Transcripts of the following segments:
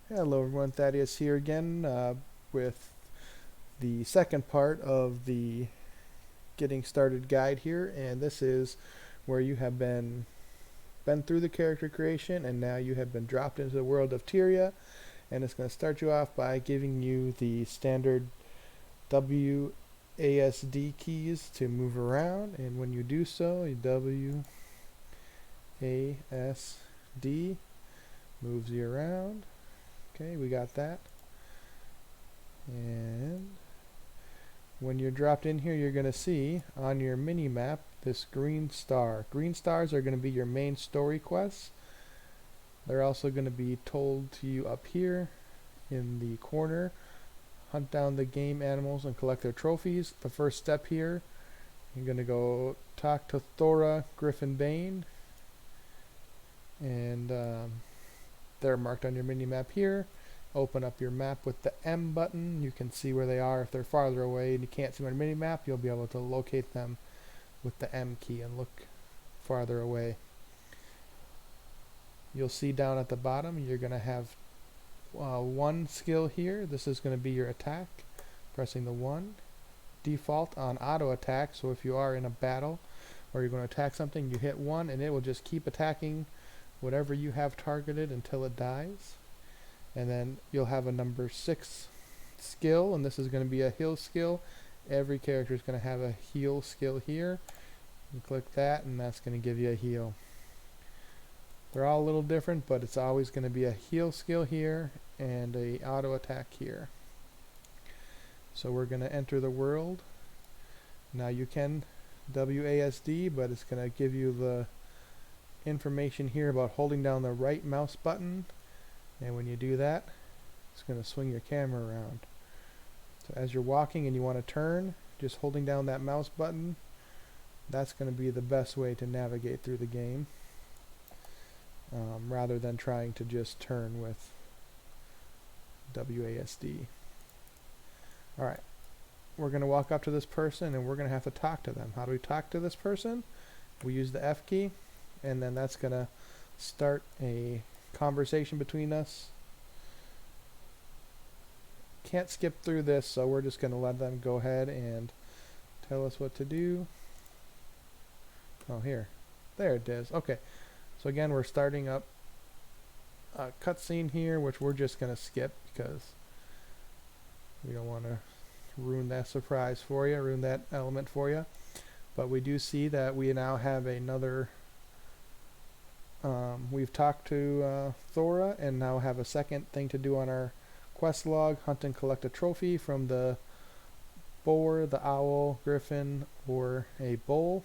Hello everyone, Thaddeus here again with the second part of the getting started guide here, and this is where you have been through the character creation and now you have been dropped into the world of Tyria, and it's going to start you off by giving you the standard WASD keys to move around, and when you do so, WASD moves you around. Okay, we got that. And when you're dropped in here, you're going to see on your mini map this green star. Green stars are going to be your main story quests. They're also going to be told to you up here in the corner. Hunt down the game animals and collect their trophies. The first step here, you're going to go talk to Thora Griffin Bane, and they're marked on your mini map here. Open up your map with the M button. You can see where they are. If they're farther away and you can't see them on your mini map, you'll be able to locate them with the M key and look farther away. You'll see down at the bottom you're going to have one skill here. This is going to be your attack. Pressing the 1. Default on auto attack, so if you are in a battle or you're going to attack something, you hit 1 and it will just keep attacking whatever you have targeted until it dies. And then you'll have a number 6 skill, and this is going to be a heal skill. Every character is going to have a heal skill here. You click that and that's going to give you a heal. They're all a little different, but it's always going to be a heal skill here and a auto attack here. So we're going to enter the world. Now you can WASD, but it's going to give you the information here about holding down the right mouse button, and when you do that, it's going to swing your camera around. So as you're walking and you want to turn, just holding down that mouse button, that's going to be the best way to navigate through the game, rather than trying to just turn with WASD. Alright, we're going to walk up to this person and we're going to have to talk to them. How do we talk to this person? We use the F key, and then that's going to start a conversation between us. Can't skip through this, so we're just going to let them go ahead and tell us what to do. Oh, here. There it is. Okay. So again, we're starting up a cutscene here, which we're just going to skip because we don't want to ruin that surprise for you, ruin that element for you. But we do see that we now have another we've talked to Thora and now have a second thing to do on our quest log. Hunt and collect a trophy from the boar, the owl, griffin, or a bull.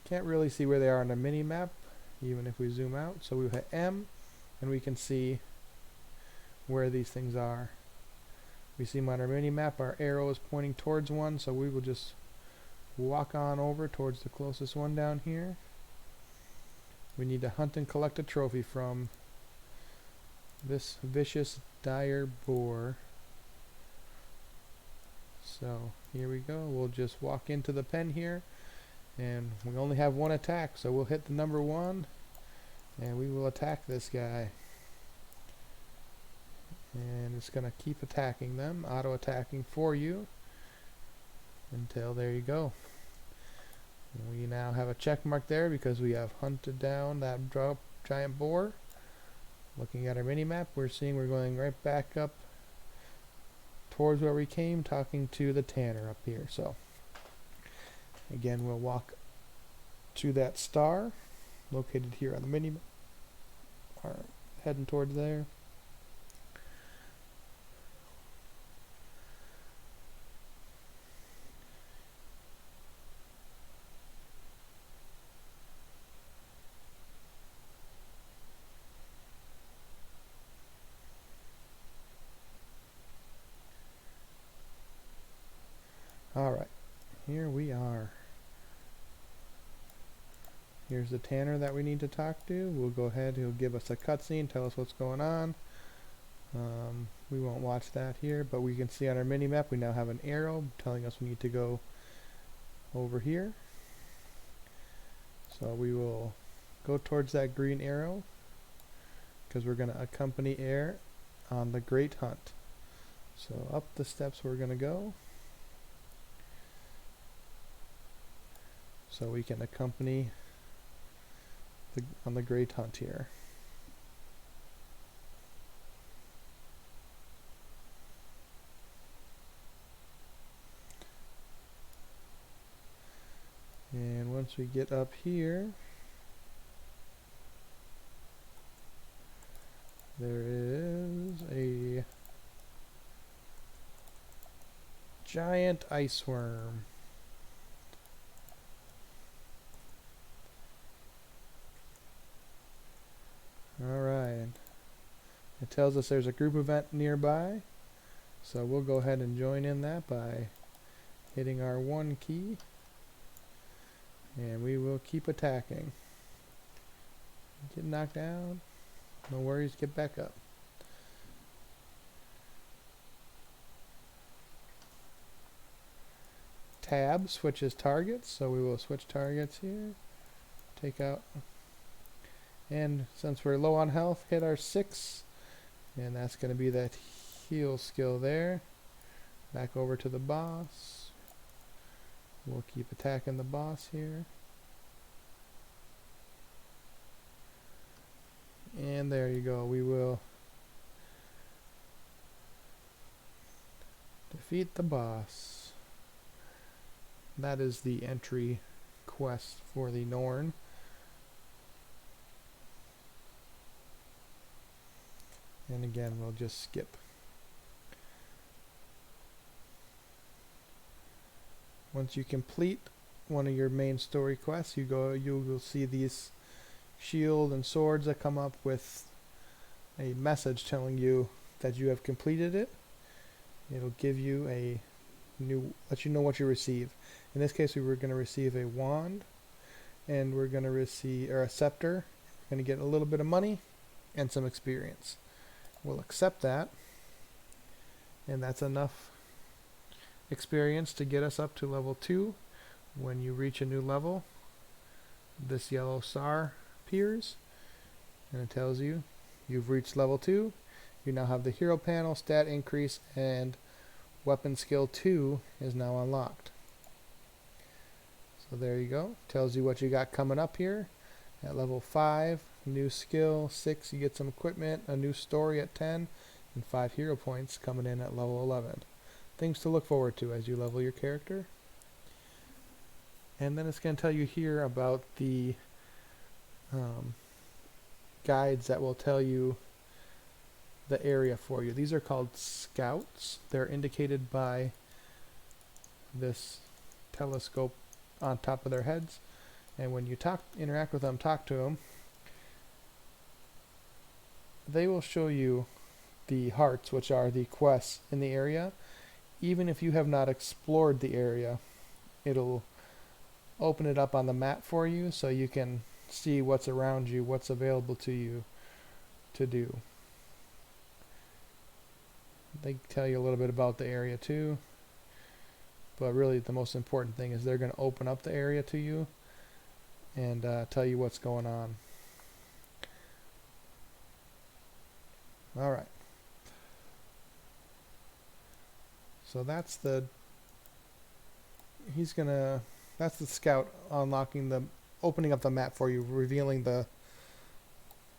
Can't really see where they are on the mini map even if we zoom out, so we hit M and we can see where these things are. We see them on our mini map. Our arrow is pointing towards one, so we will just walk on over towards the closest one down here. We need to hunt and collect a trophy from this vicious dire boar. So here we go. We'll just walk into the pen here, and we only have one attack, so we'll hit the number 1 and we will attack this guy. And it's going to keep attacking them, auto attacking for you until there you go. We now have a check mark there because we have hunted down that giant boar. Looking at our mini map, we're seeing we're going right back up towards where we came, talking to the tanner up here. So again, we'll walk to that star located here on the mini map, heading towards there. Alright, here we are. Here's the tanner that we need to talk to. We'll go ahead, he'll give us a cutscene, tell us what's going on. We won't watch that here, but we can see on our mini map we now have an arrow telling us we need to go over here. So we will go towards that green arrow because we're going to accompany Air on the great hunt. So up the steps we're going to go, so we can accompany on the great hunt here. And once we get up here, there is a giant ice worm. Alright. It tells us there's a group event nearby, so we'll go ahead and join in that by hitting our 1 key, and we will keep attacking. Get knocked down, no worries, get back up. Tab switches targets, so we will switch targets here. Take out, and since we're low on health, hit our 6, and that's going to be that heal skill there. Back over to the boss. We'll keep attacking the boss here. And there you go, we will defeat the boss. That is the entry quest for the Norn. And again, we'll just skip. Once you complete one of your main story quests, you will see these shield and swords that come up with a message telling you that you have completed it. It'll give you a let you know what you receive. In this case, we were going to receive a wand, and we're going to receive, or a scepter. We're going to get a little bit of money and some experience. We'll accept that, and that's enough experience to get us up to level 2. When you reach a new level, this yellow star appears, and it tells you you've reached level 2. You now have the hero panel, stat increase, and weapon skill 2 is now unlocked. So there you go. Tells you what you got coming up here. At level 5, new skill. 6, you get some equipment, a new story at 10, and 5 hero points coming in at level 11. Things to look forward to as you level your character. And then it's going to tell you here about the guides that will tell you the area for you. These are called scouts. They're indicated by this telescope on top of their heads, and when you interact with them, talk to them, they will show you the hearts, which are the quests in the area. Even if you have not explored the area, it'll open it up on the map for you so you can see what's around you, what's available to you to do. They tell you a little bit about the area too, but really the most important thing is they're going to open up the area to you and tell you what's going on. Alright, so that's the that's the scout unlocking opening up the map for you, revealing the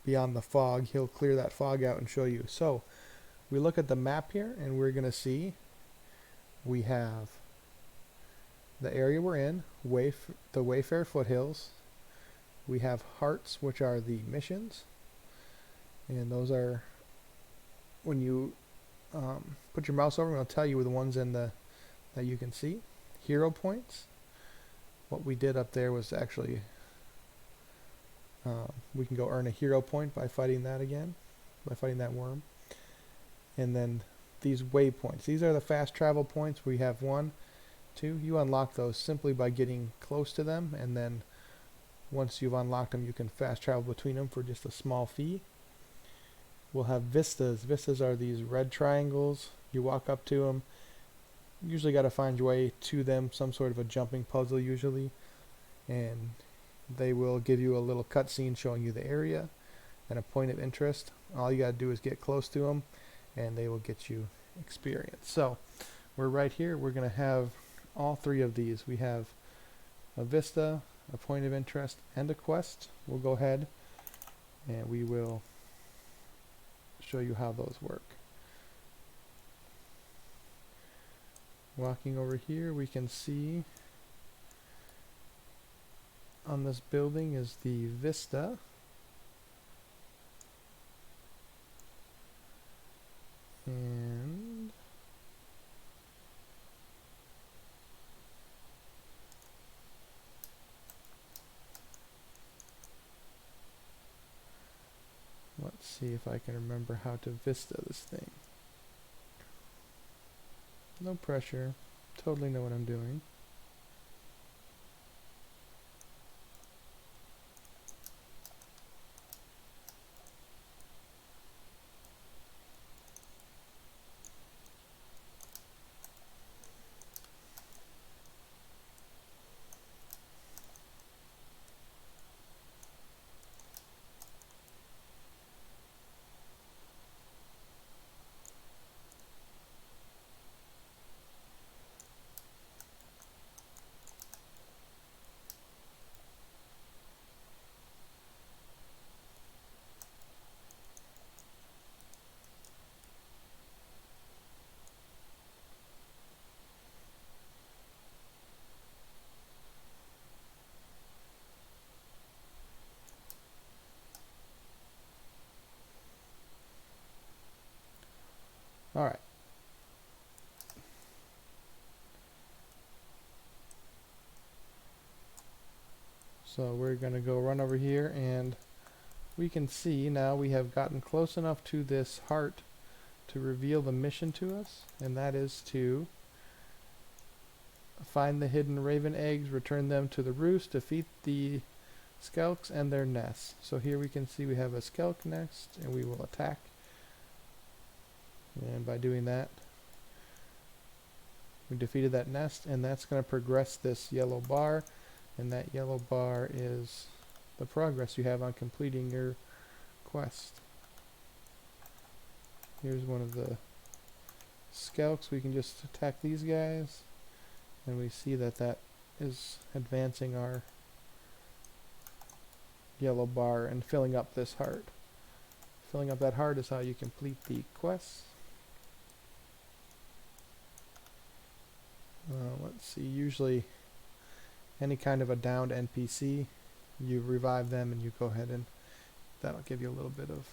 beyond the fog. He'll clear that fog out and show you. So we look at the map here, and we're going to see we have the area we're in, the Wayfair Foothills. We have hearts, which are the missions, and those are when you put your mouse over, it'll tell you the ones in that you can see. Hero points. What we did up there was actually we can go earn a hero point by fighting that again, by fighting that worm. And then these waypoints. These are the fast travel points. We have 1, 2. You unlock those simply by getting close to them, and then once you've unlocked them, you can fast travel between them for just a small fee. We'll have vistas. Vistas are these red triangles. You walk up to them. You usually got to find your way to them, some sort of a jumping puzzle usually, and they will give you a little cutscene showing you the area. and a point of interest. All you got to do is get close to them, and they will get you experience. So we're right here. We're going to have all three of these. We have a Vista, a point of interest, and a quest. We'll go ahead and we will show you how those work. Walking over here, we can see on this building is the Vista. And let's see if I can remember how to Vista this thing. No pressure. Totally know what I'm doing. Alright. So we're going to go run over here, and we can see now we have gotten close enough to this heart to reveal the mission to us, and that is to find the hidden raven eggs, return them to the roost, defeat the skelks and their nests. So here we can see we have a skelk nest, and we will attack. And by doing that, we defeated that nest, and that's going to progress this yellow bar, and that yellow bar is the progress you have on completing your quest. Here's one of the skelks. We can just attack these guys, and we see that that is advancing our yellow bar and filling up this heart. Filling up that heart is how you complete the quest. Let's see, usually any kind of a downed NPC, you revive them and you go ahead and that'll give you a little bit of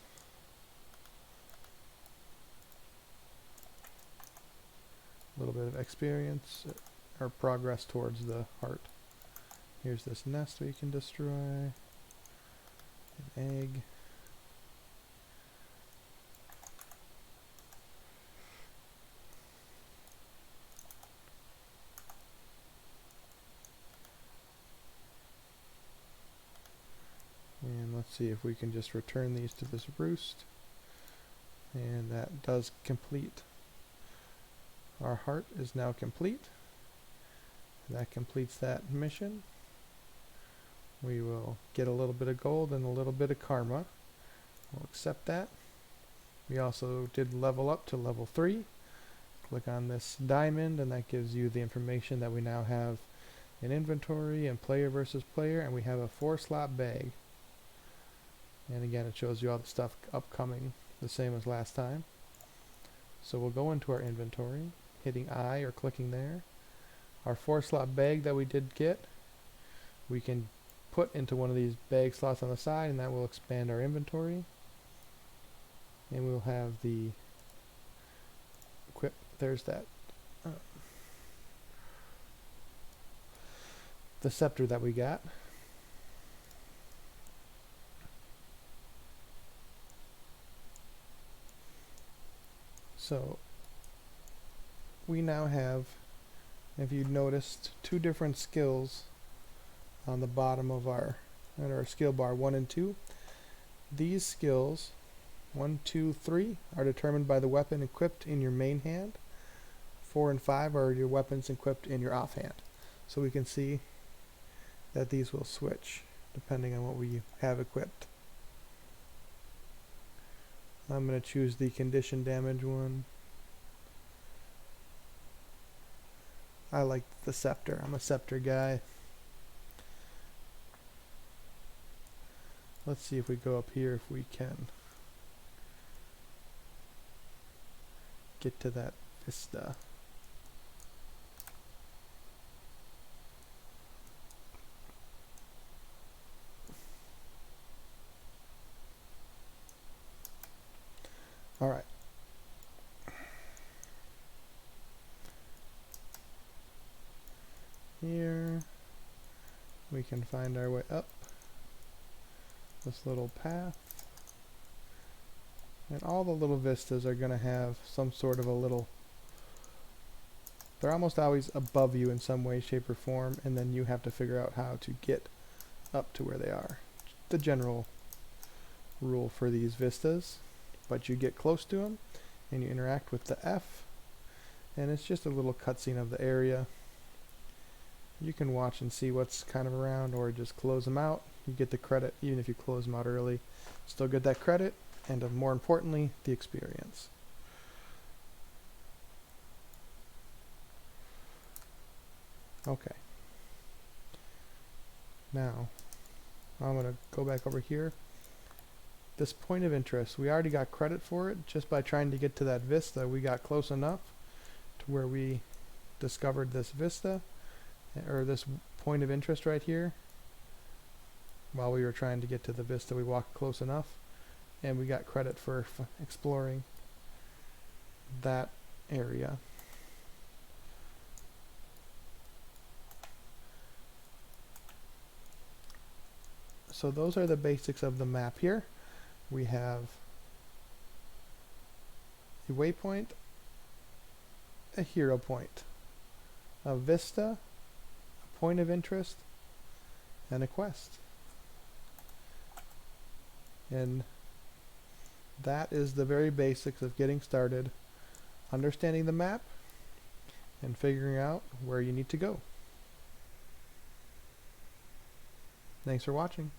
experience or progress towards the heart. Here's this nest we can destroy, an egg. And let's see if we can just return these to this roost. And that does complete. Our heart is now complete. That completes that mission. We will get a little bit of gold and a little bit of karma. We'll accept that. We also did level up to level 3. Click on this diamond, and that gives you the information that we now have in inventory and player versus player, and we have a 4-slot bag. And again, it shows you all the stuff upcoming, the same as last time. So we'll go into our inventory, hitting I or clicking there. Our 4-slot bag that we did get, we can put into one of these bag slots on the side, and that will expand our inventory. And we'll have the equip. There's that the scepter that we got. So we now have, if you noticed, 2 different skills on the bottom of our skill bar 1 and 2. These skills 1, 2, 3 are determined by the weapon equipped in your main hand. 4 and 5 are your weapons equipped in your offhand. So we can see that these will switch depending on what we have equipped. I'm going to choose the condition damage one. I like the scepter. I'm a scepter guy. Let's see if we go up here if we can get to that Vista. All right. Here we can find our way up this little path. And all the little vistas are going to have some sort of a little, they're almost always above you in some way, shape, or form, and then you have to figure out how to get up to where they are. The general rule for these vistas, but you get close to them and you interact with the F, and it's just a little cutscene of the area. You can watch and see what's kind of around, or just close them out. You get the credit even if you close them out early. Still get that credit, and more importantly, the experience. Okay. Now, I'm going to go back over here. This point of interest, we already got credit for it just by trying to get to that Vista. We got close enough to where we discovered this Vista, or this point of interest right here. While we were trying to get to the Vista, we walked close enough, and we got credit for exploring that area. So those are the basics of the map here. We have a waypoint, a hero point, a vista, a point of interest, and a quest. And that is the very basics of getting started, understanding the map, and figuring out where you need to go. Thanks for watching.